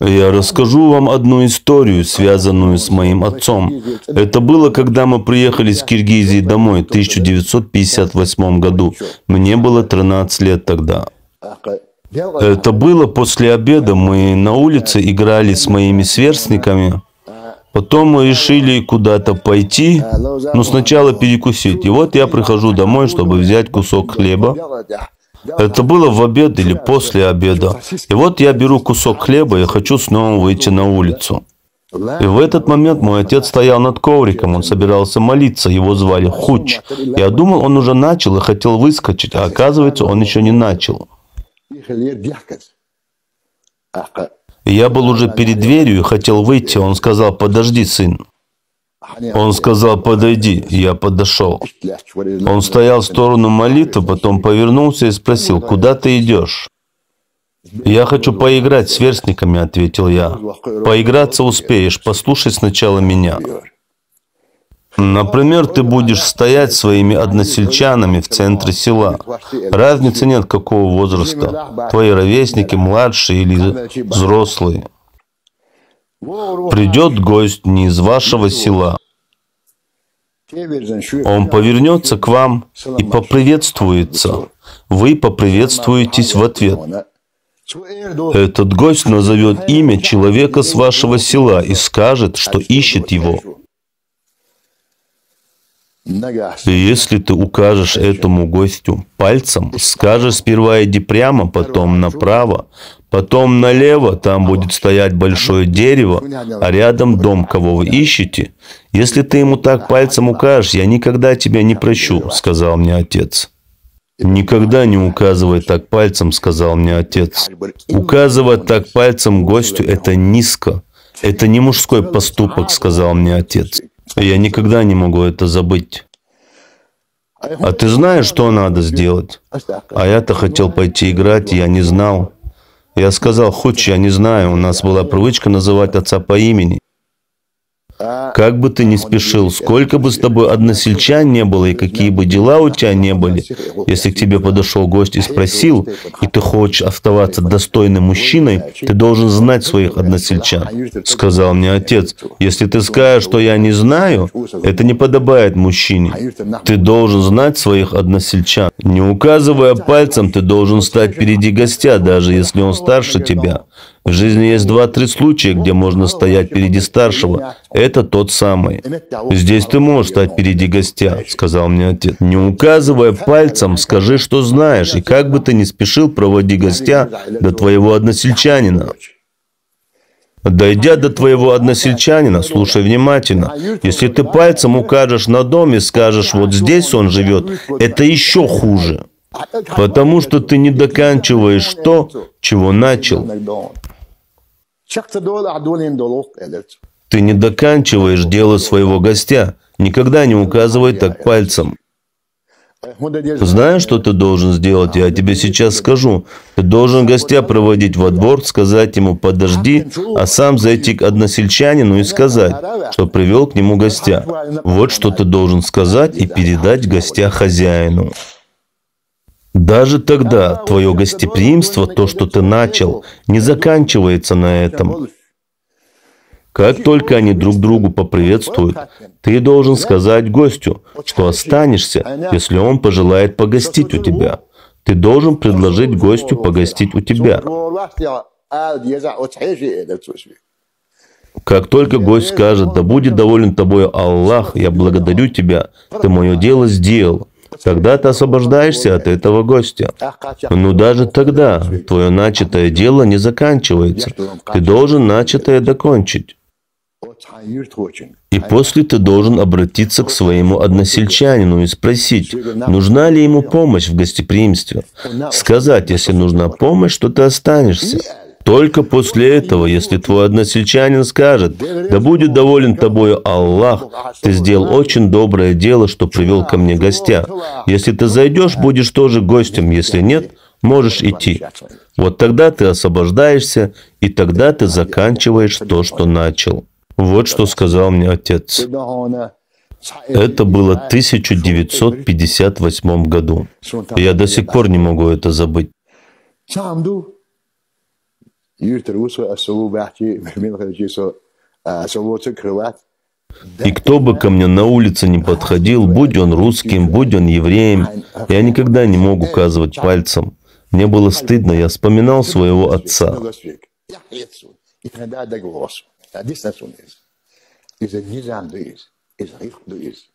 Я расскажу вам одну историю, связанную с моим отцом. Это было, когда мы приехали с Киргизии домой в 1958 году. Мне было 13 лет тогда. Это было после обеда. Мы на улице играли с моими сверстниками. Потом мы решили куда-то пойти, но сначала перекусить. И вот я прихожу домой, чтобы взять кусок хлеба. Это было в обед или после обеда. И вот я беру кусок хлеба и хочу снова выйти на улицу. И в этот момент мой отец стоял над ковриком, он собирался молиться, его звали Хуч. Я думал, он уже начал и хотел выскочить, а оказывается, он еще не начал. И я был уже перед дверью и хотел выйти, он сказал: «Подожди, сын». Он сказал: «Подойди». Я подошел. Он стоял в сторону молитвы, потом повернулся и спросил: «Куда ты идешь?» «Я хочу поиграть с сверстниками», — ответил я. «Поиграться успеешь, послушай сначала меня. Например, ты будешь стоять своими односельчанами в центре села. Разницы нет, какого возраста. Твои ровесники, младшие или взрослые. Придет гость не из вашего села. Он повернется к вам и поприветствуется. Вы поприветствуетесь в ответ. Этот гость назовет имя человека с вашего села и скажет, что ищет его. И если ты укажешь этому гостю пальцем, скажешь: сперва иди прямо, потом направо, потом налево, там будет стоять большое дерево, а рядом дом, кого вы ищете. Если ты ему так пальцем укажешь, я никогда тебя не прощу», — сказал мне отец. «Никогда не указывай так пальцем», — сказал мне отец. «Указывать так пальцем гостю — это низко. Это не мужской поступок», — сказал мне отец. Я никогда не могу это забыть. «А ты знаешь, что надо сделать?» А я-то хотел пойти играть, и я не знал. Я сказал: «Хуч, я не знаю, у нас была привычка называть отца по имени. Как бы ты ни спешил, сколько бы с тобой односельчан не было и какие бы дела у тебя не были, если к тебе подошел гость и спросил, и ты хочешь оставаться достойным мужчиной, ты должен знать своих односельчан», — сказал мне отец. «Если ты скажешь, что я не знаю, это не подобает мужчине. Ты должен знать своих односельчан. Не указывая пальцем, ты должен стать впереди гостя, даже если он старше тебя. В жизни есть 2-3 случая, где можно стоять впереди старшего. Это тот самый. Здесь ты можешь стать впереди гостя», — сказал мне отец. «Не указывая пальцем, скажи, что знаешь, и как бы ты ни спешил, проводи гостя до твоего односельчанина. Дойдя до твоего односельчанина, слушай внимательно. Если ты пальцем укажешь на дом и скажешь: вот здесь он живет, это еще хуже. Потому что ты не доканчиваешь то, чего начал. Ты не доканчиваешь дело своего гостя. Никогда не указывай так пальцем. Знаешь, что ты должен сделать? Я тебе сейчас скажу. Ты должен гостя проводить во двор, сказать ему: подожди, а сам зайти к односельчанину и сказать, что привел к нему гостя. Вот что ты должен сказать и передать гостя хозяину. Даже тогда твое гостеприимство, то, что ты начал, не заканчивается на этом. Как только они друг другу поприветствуют, ты должен сказать гостю, что останешься, если он пожелает погостить у тебя. Ты должен предложить гостю погостить у тебя. Как только гость скажет: «Да будет доволен тобой Аллах, я благодарю тебя, ты мое дело сделал», тогда ты освобождаешься от этого гостя. Но даже тогда твое начатое дело не заканчивается. Ты должен начатое докончить. И после ты должен обратиться к своему односельчанину и спросить, нужна ли ему помощь в гостеприимстве. Сказать, если нужна помощь, что ты останешься. Только после этого, если твой односельчанин скажет: «Да будет доволен тобою Аллах, ты сделал очень доброе дело, что привел ко мне гостя. Если ты зайдешь, будешь тоже гостем, если нет, можешь идти». Вот тогда ты освобождаешься, и тогда ты заканчиваешь то, что начал. Вот что сказал мне отец. Это было в 1958 году. Я до сих пор не могу это забыть. И кто бы ко мне на улице не подходил, будь он русским, будь он евреем, я никогда не мог указывать пальцем. Мне было стыдно, я вспоминал своего отца. Is een nizam doet, is een richt doet.